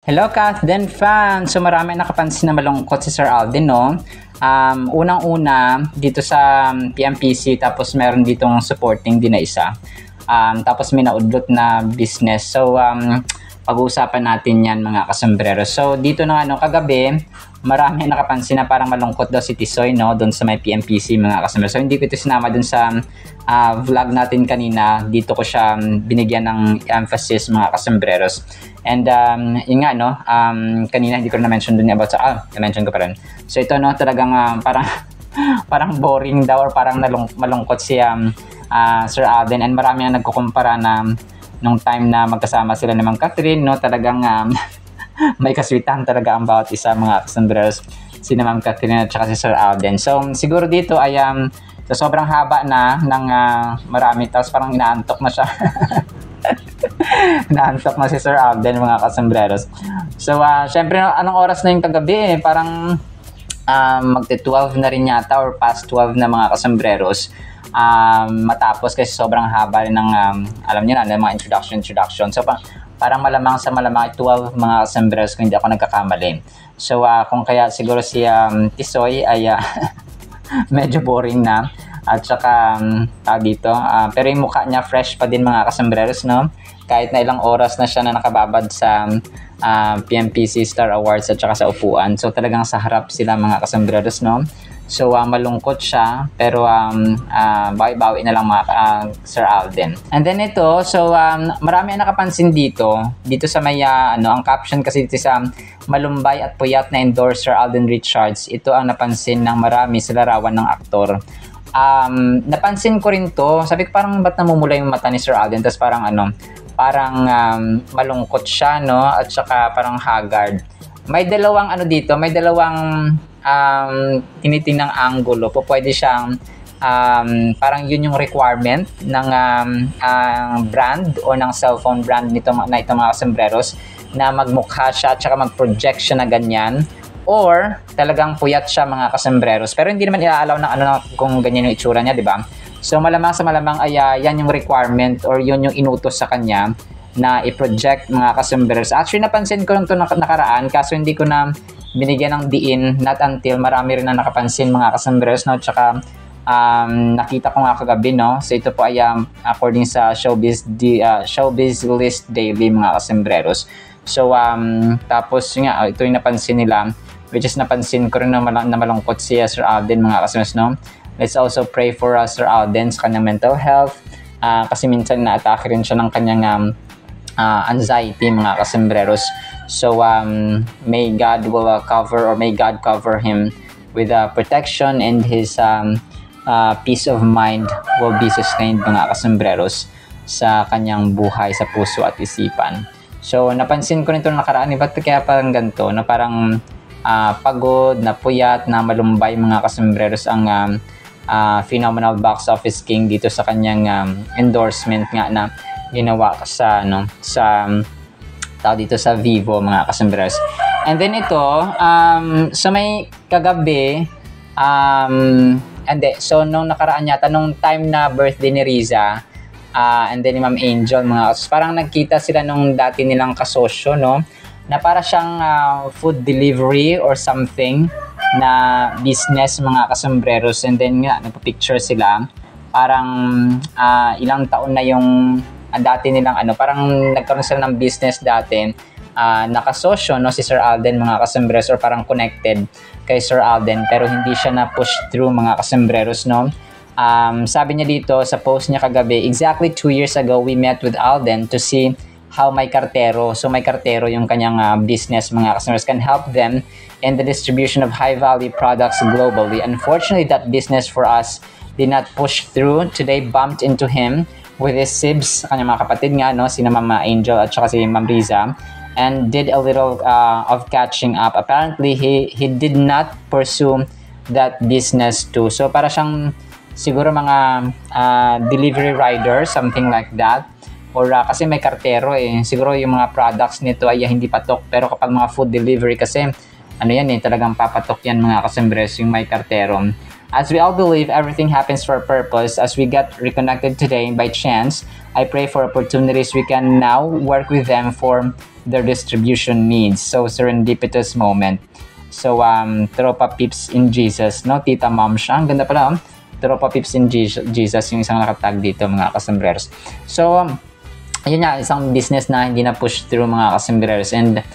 Hello, Kath Den fan! So marami nakapansin na malungkot si Sir Alden, no? Unang-una, dito sa PMPC, tapos meron ditong supporting din na isa. Tapos may naudlot na business. So, pag-uusapan natin yan mga kasombrero. So, dito na kagabi, marami nakapansin na parang malungkot daw si Tisoy, no? Doon sa may PMPC mga kasombrero. So, hindi ko ito sinama doon sa vlog natin kanina. Dito ko siya binigyan ng emphasis mga kasombreros. And yun nga, no, kanina hindi ko na-mention dun about sa, na-mention ko pa rin. So ito, no, talagang parang parang boring daw or parang malungkot si Sir Alden, and marami na nagkukumpara na nung time na magkasama sila ni Ma'am Catherine, no, talagang may kaswitan talaga ang bawat isa mga kasombreros, si Ma'am Catherine at saka si Sir Alden. So siguro dito ay so sobrang haba na ng marami, tapos parang inaantok na siya. Naantok na si Sir Alden mga kasombreros. So syempre anong oras na yung kagabi parang magte-12 na rin yata or past 12 na mga kasombreros. Matapos kasi sobrang haba rin ng alam niyo na ng mga introduction. So parang malamang 12 mga kasombreros kung hindi ako nagkakamali. So kung kaya siguro si Tisoy ay medyo boring na. At saka dito, pero yung mukha niya fresh pa din mga kasombreros, no? Kahit na ilang oras na siya na nakababad sa PMPC Star Awards at saka sa upuan. So talagang sa harap sila mga kasombreros, no? So malungkot siya, pero bawi-bawi na lang mga Sir Alden. And then ito, so marami ang nakapansin dito sa may ang caption kasi dito sa malumbay at puyat na endorser Alden Richards. Ito ang napansin ng marami sa larawan ng aktor. Napansin ko rin to. Sabi ko parang ba't namumula yung mata ni Sir Alden, tapos parang malungkot siya, no? At saka parang haggard. May dalawang dito, may dalawang tinitingnang angulo. Pwede siyang parang yun yung requirement ng brand o ng cellphone brand itong mga sombreros, na magmukha siya at saka mag-project siya na ganyan. Or talagang puyat siya mga kasombreros. Pero hindi naman iaalaw ng kung ganyan yung itsura niya, di ba? So malamang ay yan yung requirement or yun yung inutos sa kanya na i-project mga kasombreros. Actually napansin ko lang ito nakaraan, kaso hindi ko na binigyan ng diin, not until marami rin na nakapansin mga kasombreros, no? Tsaka nakita ko nga kagabi, no? So ito po ay according sa Showbiz List Daily mga kasombreros. So tapos nga ito yung napansin nila, which is napansin ko rin na malungkot si Sir Alden mga kasombreros, no? Let's also pray for Sir Alden sa kanyang mental health, kasi minsan na-atake rin siya ng kanyang anxiety mga kasombreros. So may God cover him with protection, and his peace of mind will be sustained mga kasombreros sa kanyang buhay, sa puso at isipan. So napansin ko nito nakaraan, ba't kaya parang ganito, na parang pagod, na puyat, na malumbay mga kasombreros ang phenomenal box office king dito sa kanyang endorsement nga na ginawa sa dito sa Vivo mga kasombreros. And then ito, so may kagabi, so nung nakaraan yata, nung time na birthday ni Riza, and then ni Ma'am Angel parang nagkita sila nung dati nilang kasosyo, no, na para siyang food delivery or something na business mga kasombreros. And then nga nagpa-picture sila, parang ilang taon na yung dati nilang parang nagkaroon sila ng business dati, nakasosyo, no, si Sir Alden mga kasombreros, or parang connected kay Sir Alden, pero hindi siya na push through mga kasombreros, no. Sabi niya dito sa post niya kagabi, exactly 2 years ago we met with Alden to see how my cartero yung kanyang business mga customers can help them in the distribution of high value products globally. Unfortunately, that business for us did not push through. Today bumped into him with his sibs, kanyang mga kapatid nga, no, si Ma'am Angel at saka si Ma'am Riza, and did a little of catching up. Apparently he did not pursue that business too. So para siyang siguro mga delivery rider, something like that. Or kasi may kartero siguro yung mga products nito ay hindi patok, pero kapag mga food delivery kasi talagang papatok yan mga kasombreros, yung may kartero. As we all believe everything happens for a purpose, as we got reconnected today by chance, I pray for opportunities we can now work with them for their distribution needs. So, serendipitous moment. So, Tropa Pips in Jesus, no? Tita Mom siya. Ang ganda pala, Tropa Pips in Jesus, yung isang nakatag dito, mga kasembreros. So, ayun nga, isang business na hindi na push through, mga kasembreros. And,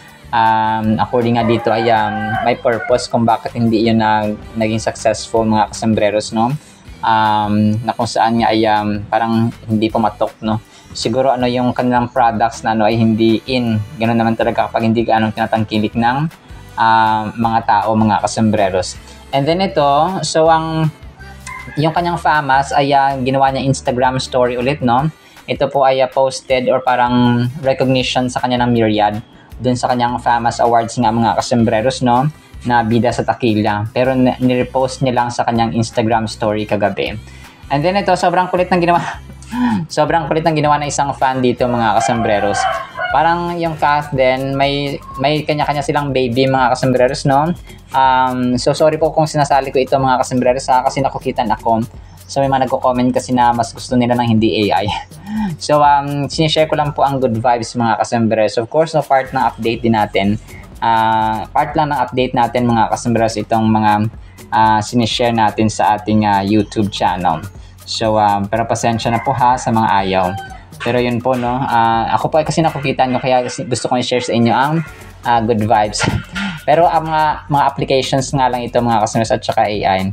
according nga dito ay may purpose kung bakit hindi yun naging successful, mga kasembreros, no? Na kung saan nga ay parang hindi pumatok, no? Siguro yung kanilang products na ay hindi in. Ganun naman talaga kapag hindi tinatangkilik ng mga tao, mga kasembreros. And then ito, so yung kanyang famas ay ginawa niya Instagram story ulit, no? Ito po ay posted or parang recognition sa kanya ng Myriad dun sa kanyang famas awards nga, mga kasembreros, no? Na bida sa Takila. Pero nirepost niya lang sa kanyang Instagram story kagabi. And then ito, sobrang kulit ng ginawa ng isang fan dito, mga kasembreros. Parang yung cast din, may kanya-kanya silang baby, mga kasembreros, no? So sorry po kung sinasali ko ito, mga kasembreros, kasi nakukitan ako. So may mga nagko-comment kasi na mas gusto nila ng hindi AI. So sinishare ko lang po ang good vibes, mga kasembreros. Of course, no, part ng update din natin. Part lang ng update natin, mga kasembreros, itong mga sinishare natin sa ating YouTube channel. So pero pasensya na po ha sa mga ayaw. Pero yun po, no, ako po ay kasi nakukita nyo, kaya gusto ko i-share sa inyo ang good vibes. Pero ang mga applications nga lang ito, mga kasembreros, at saka AI.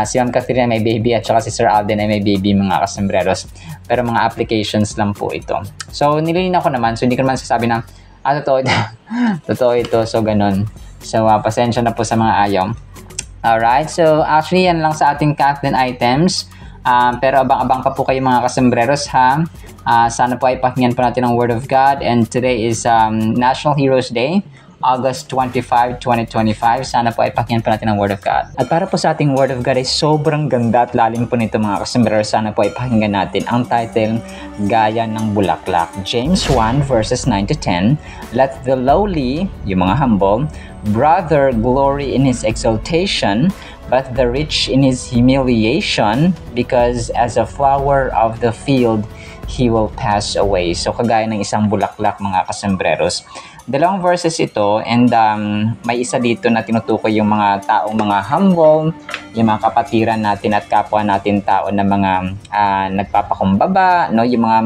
Si Ma'am Catherine may baby at saka si Sir Alden ay may baby, mga kasembreros. Pero mga applications lang po ito. So nililinaw ko naman, so hindi ko naman sasabi na totoo ito. Totoo ito, so ganun. So pasensya na po sa mga ayaw. Alright, so actually yan lang sa ating Kathleen items. Pero abang-abang pa po kayo, mga kasembreros, ha. Sana po ay pakinggan po natin ang Word of God. And today is National Heroes Day, August 25, 2025. Sana po ay pakinggan po natin ang Word of God. At para po sa ating Word of God ay sobrang ganda at lalim po nito, mga kasembreros. Sana po ay pakinggan natin ang title, Gaya ng Bulaklak. James 1 verses 9 to 10. Let the lowly, yung mga humble, brother glory in his exaltation, but the rich in his humiliation, because as a flower of the field, he will pass away. So, kagaya ng isang bulaklak, mga kasembreros. Dalawang verses ito, and may isa dito na tinutukoy yung mga taong mga humble, yung mga kapatiran natin at kapwa natin tao na mga nagpapakumbaba, no? Yung mga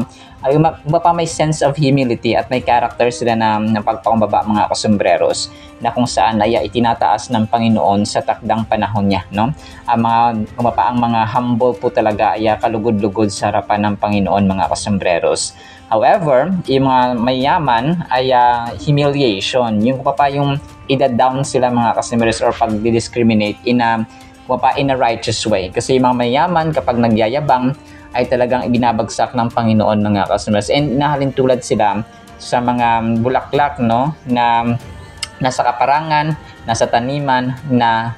may sense of humility at may character sila na pagpakumbaba, mga kasembreros, na kung saan ay itinataas ng Panginoon sa takdang panahon niya, no? Ang mga humble po talaga ay kalugod-lugod sa harapan ng Panginoon, mga kasembreros. However, yung mga mayaman ay humiliation. Yung yung ida-down sila, mga kasembreros, or pag-discriminate in a righteous way. Kasi yung mga mayaman, kapag nagyayabang, ay talagang ibinabagsak ng Panginoon, mga kasembreros. And nahalintulad sila sa mga bulaklak, no, na nasa kaparangan, nasa taniman, na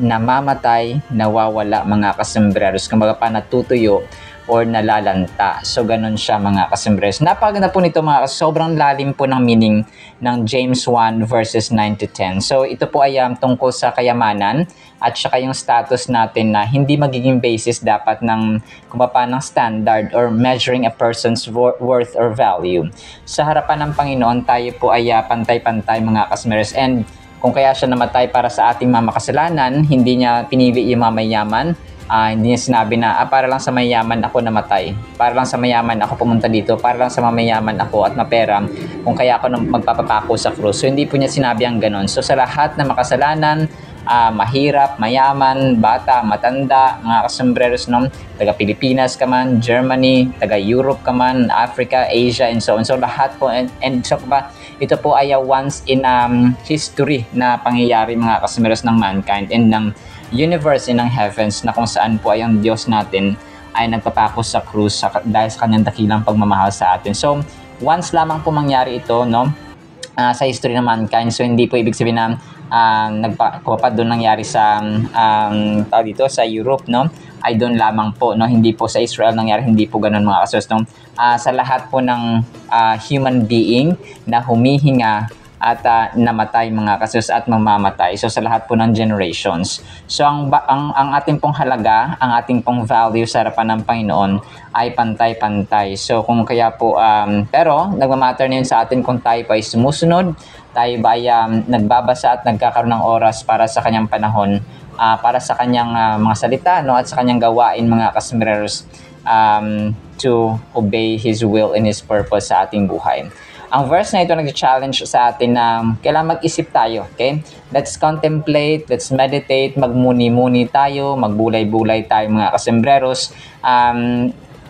namamatay, nawawala, mga kasembreros. Kumbaga natutuyo or nalalanta. So, ganun siya, mga kasembreros. Napaganda po nito, mga sobrang lalim po ng meaning ng James 1 verses 9 to 10. So, ito po ay tungkol sa kayamanan at saka yung status natin na hindi magiging basis dapat ng ng standard or measuring a person's worth or value. Sa harapan ng Panginoon, tayo po ay pantay-pantay, mga kasembreros. And kung kaya siya namatay para sa ating mga makasalanan, hindi niya pinili yung mga mayaman. Hindi niya sinabi na para lang sa mayaman ako namatay, para lang sa mayaman ako pumunta dito, para lang sa mayaman ako at mapera, kung kaya ako magpapapako sa krus. So hindi po niya sinabi ang ganon. So sa lahat na makasalanan, mahirap, mayaman, bata, matanda, mga kasembreros, no? Taga Pilipinas ka man, Germany, taga Europe ka man, Africa, Asia, and so on. So lahat po, and so ito po ay once in history na pangyayari, mga kasembreros, ng mankind and ng universe and ng heavens, na kung saan po ay ang Diyos natin ay nagpapako sa krus dahil sa kanyang dakilang pagmamahal sa atin. So once lamang po mangyari ito, no, sa history ng mankind. So hindi po ibig sabihin na nagpapad doon nangyari sa dito sa Europe, no, ay doon lamang po, no, hindi po sa Israel nangyari, hindi po ganoon, mga kasos, no. Sa lahat po ng human being na humihinga at namatay mga kasus at mamamatay. So sa lahat po ng generations. So ang ating pong halaga, ang ating pong value sa harapan ng Panginoon ay pantay-pantay. So kung kaya po, pero nagmamatter na yun sa atin kung tayo pa ay sumusunod, tayo ba ay nagbabasa at nagkakaroon ng oras para sa kanyang panahon, para sa kanyang mga salita, no, at sa kanyang gawain mga kasambreros, to obey His will and His purpose sa ating buhay. Ang verse na ito nag-challenge sa atin na kailangan mag-isip tayo, okay? Let's contemplate, let's meditate, magmuni-muni tayo, magbulay-bulay tayo mga kasembreros.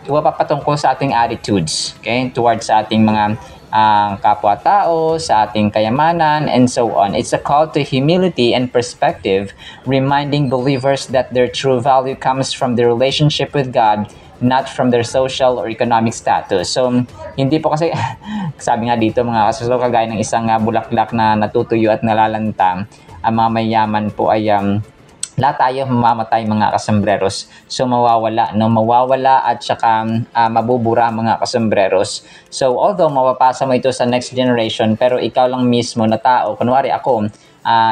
Papatungkol sa ating attitudes, okay? Towards sa ating mga kapwa-tao, sa ating kayamanan, and so on. It's a call to humility and perspective, reminding believers that their true value comes from their relationship with God, not from their social or economic status. So, hindi po kasi, sabi nga dito mga kasuso, kagaya ng isang bulaklak na natutuyo at nalalanta, ang mga mayaman po ay lahat tayo mamamatay mga kasambreros. So, mawawala, no? Mawawala at saka mabubura mga kasambreros. So, although mapapasa mo ito sa next generation, pero ikaw lang mismo na tao, kunwari ako,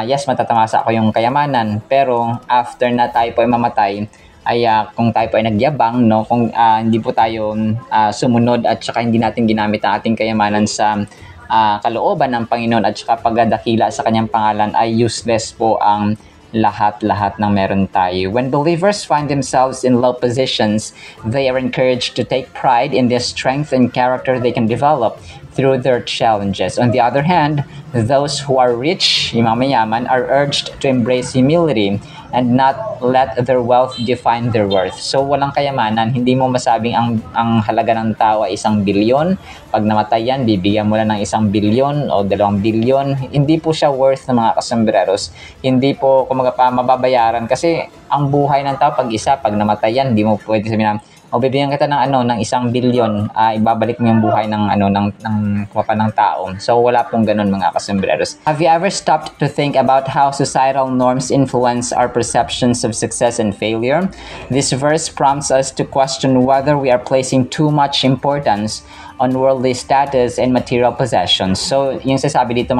yes, matatamasa ako yung kayamanan, pero after na tayo po ay mamatay, ay kung tayo po ay nagyabang, no, kung hindi po tayo sumunod at saka hindi natin ginamit ang ating kayamanan sa kalooban ng Panginoon at saka pagdadakila sa kanyang pangalan, ay useless po ang lahat-lahat ng meron tayo. When believers find themselves in low positions, they are encouraged to take pride in the strength and character they can develop through their challenges. On the other hand, those who are rich, yung mga mayaman, are urged to embrace humility and not let their wealth define their worth. So, walang kayamanan, hindi mo masabing ang halaga ng tao ay 1 bilyon. Pag namatay yan, bibigyan mo lang ng 1 bilyon o 2 bilyon. Hindi po siya worth ng mga kasambreros. Hindi po, kumaga pa, mababayaran. Kasi ang buhay ng tao, pag namatay yan, hindi mo pwede sabihin na, o bibigyan kita ng 1 bilyon, ibabalik mo yung buhay ng tao. So wala pong ganun mga kasambreros. Have you ever stopped to think about how societal norms influence our perceptions of success and failure? This verse prompts us to question whether we are placing too much importance on worldly status and material possessions. So yung sasabi dito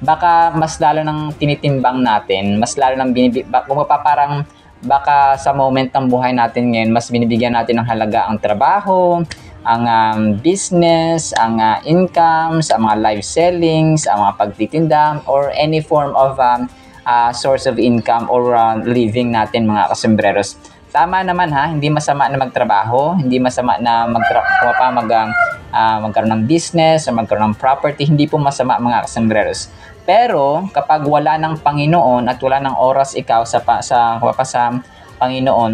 baka mas lalo nang tinitimbang natin, mas lalo nang parang baka sa moment ng buhay natin ngayon, mas binibigyan natin ng halaga ang trabaho, ang business, ang incomes, ang mga live sellings, ang mga pagtitinda, or any form of source of income or living natin mga kasembreros. Tama naman hindi masama na magtrabaho, hindi masama na magkaroon ng business o magkaroon ng property, hindi po masama mga kasembreros. Pero kapag wala ng Panginoon at wala ng oras ikaw sa Panginoon,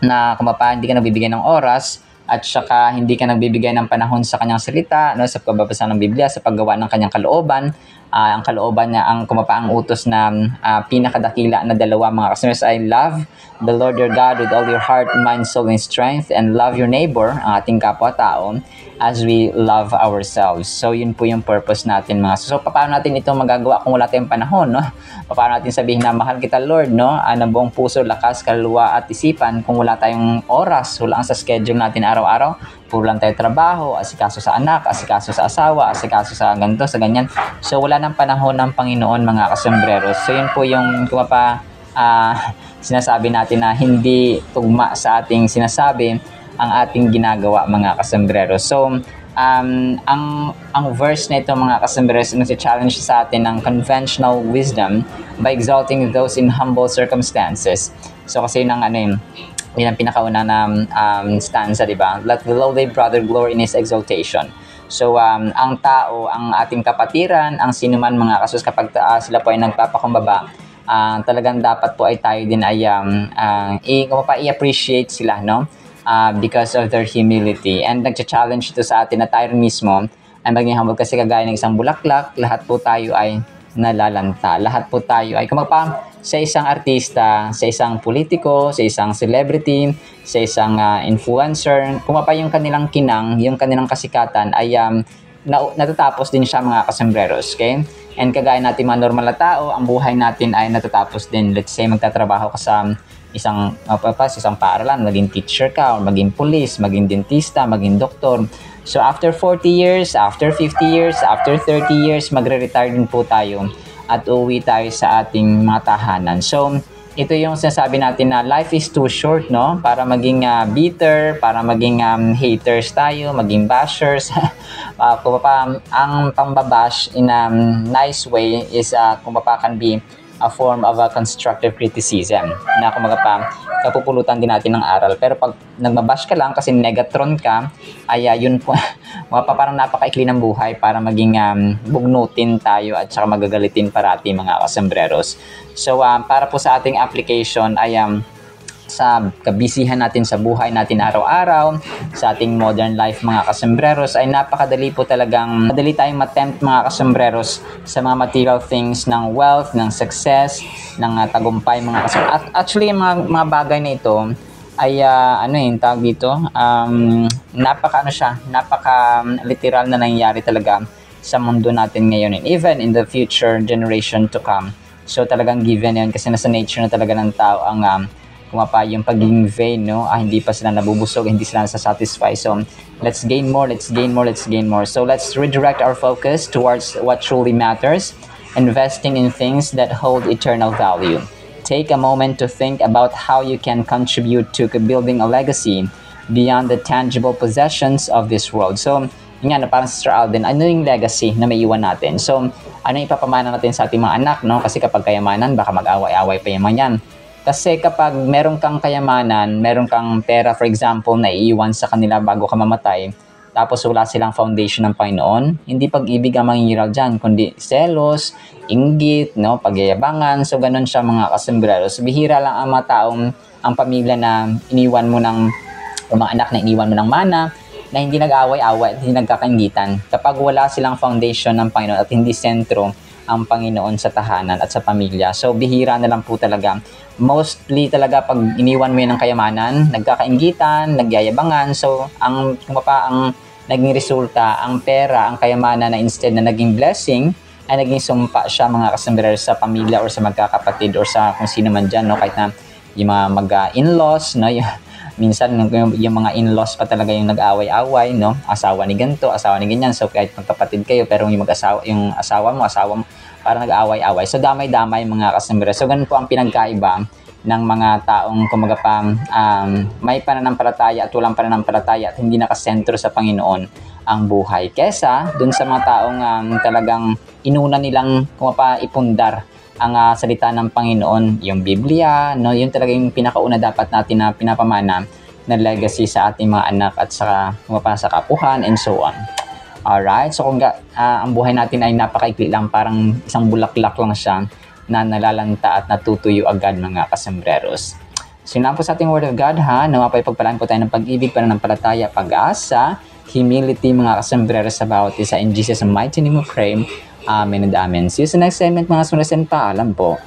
na hindi ka nagbibigay ng oras at saka hindi ka nagbibigay ng panahon sa kanyang salita, no, sa pagbabasa ng Biblia, sa paggawa ng kanyang kalooban, ang kalooban niya, ang utos na pinakadakila na dalawa mga kasambreros ay love the Lord your God with all your heart, mind, soul, and strength, and love your neighbor, ang ating kapwa-tao, as we love ourselves. So, yun po yung purpose natin mga. So, paano natin ito magagawa kung wala tayong panahon, no? Paano natin sabihin na mahal kita Lord, no? Ng buong puso, lakas, kaluluwa at isipan kung wala tayong oras, wala ang sa schedule natin araw-araw, puro lang tayo trabaho, asikaso sa anak, asikaso sa asawa, asikaso sa ganito, sa ganyan. So, wala ng panahon ng Panginoon mga kasambreros. So, yun po yung sinasabi natin na hindi tugma sa ating sinasabi ang ating ginagawa mga kasambreros. So, ang verse na ito mga kasambreros nag-challenge sa atin ng conventional wisdom by exalting those in humble circumstances. So, kasi yun ang pinakauna na stanza, di ba? Let the lowly brother glory in his exaltation. So, ang tao, ang ating kapatiran, ang sinuman mga kasus, kapag sila po ay nagpapakumbaba, talagang dapat po ay tayo din ay i-appreciate sila, no? Because of their humility. And nag-challenge ito sa atin na tayo mismo ay maging humble, kasi kagaya ng isang bulaklak, lahat po tayo ay nalalanta. Lahat po tayo ay sa isang artista, sa isang politiko, sa isang celebrity, sa isang influencer, yung kanilang kinang, yung kanilang kasikatan ay natatapos din siya mga kasambreros, okay? And kagaya natin mga normal na tao, ang buhay natin ay natatapos din. Let's say magtatrabaho ka sa isang paaralan, maging teacher ka, o maging police, maging dentista, maging doktor. So after 40 years, after 50 years, after 30 years, magre-retire din po tayo at uuwi tayo sa ating mga tahanan. So ito yung sinasabi natin na life is too short, no? Para maging bitter, para maging haters tayo, maging bashers. Kung pa, ang pambabash in a nice way is kung pa can be a form of a constructive criticism na kumaga pa kapupulutan din natin ng aral. Pero pag nagbabash ka lang kasi negatron ka, ay yun po, parang napakaikli ng buhay para maging bugnutin tayo at saka magagalitin parati mga kasembreros. So para po sa ating application ay sa kabisihan natin sa buhay natin araw-araw, sa ating modern life mga kasembreros, ay napakadali po talagang madali tayong matempt mga kasembreros sa mga material things ng wealth, ng success, ng tagumpay mga kasembreros. At actually mga bagay na ito ay tawag dito, napaka literal na nangyayari talaga sa mundo natin ngayon and even in the future generation to come. So talagang given yan kasi nasa nature na talaga ng tao ang kumapa yung pagiging vain, no? Hindi pa sila nabubusog, hindi sila satisfied. So let's gain more, let's gain more, let's gain more. So let's redirect our focus towards what truly matters, investing in things that hold eternal value. Take a moment to think about how you can contribute to building a legacy beyond the tangible possessions of this world. So yun nga, parang Sister Alden, ano yung legacy na may iwan natin? So ano yung ipapamana natin sa ating mga anak, no? Kasi kapag kayamanan, baka mag-away-away pa yung mga yan. Kasi kapag meron kang kayamanan, meron kang pera, for example, na iiwan sa kanila bago ka mamatay, tapos wala silang foundation ng Panginoon, hindi pag-ibig ang mangingiral dyan, kundi selos, inggit, no, pagyayabangan. So, ganun siya mga kasembreros. Bihira lang ang mga taong, ang pamilya na iniwan mo ng, o mga anak na iniwan mo ng mana, na hindi nag-away-away at hindi nagkakaingitan. Kapag wala silang foundation ng Panginoon at hindi sentro ang Panginoon sa tahanan at sa pamilya. So, bihira na lang po talaga. Mostly talaga pag iniwan mo yun ng kayamanan, nagkakaingitan, nagyayabangan. So, ang naging resulta, ang pera, ang kayamanan na instead na naging blessing, ay naging sumpa siya mga kasembreros sa pamilya or sa magkakapatid or sa kung sino man dyan, no? Kahit na yung mga mag-in-laws, no? Minsan yung mga in-laws pa talaga yung nag-away-away, no? Asawa ni ganito, asawa ni ganyan. So kahit magkapatid kayo pero yung asawa mo para nag-away-away. So damay-damay mga kasembreros. So ganun po ang pinagkaiba ng mga taong kumaga pa may pananampalataya at walang pananampalataya at hindi nakasentro sa Panginoon ang buhay. Kesa dun sa mga taong talagang inuna nilang kumapa ipundar ang salita ng Panginoon, yung Biblia, no, yun talaga yung pinakauna dapat natin na pinapamana na legacy sa ating mga anak at sa kapuhan and so on. Alright, so kung ang buhay natin ay napakaikli lang, parang isang bulaklak lang siya na nalalanta at natutuyo agad mga kasembreros. So yun lang po sa ating Word of God ha, nawapay pagpalaan po tayo ng pag-ibig, pananampalataya, pag-asa, humility mga kasembreros sa bawat isa. In Jesus' mighty name we pray. Amen and amen. See you sa next segment mga sunod, paalam po.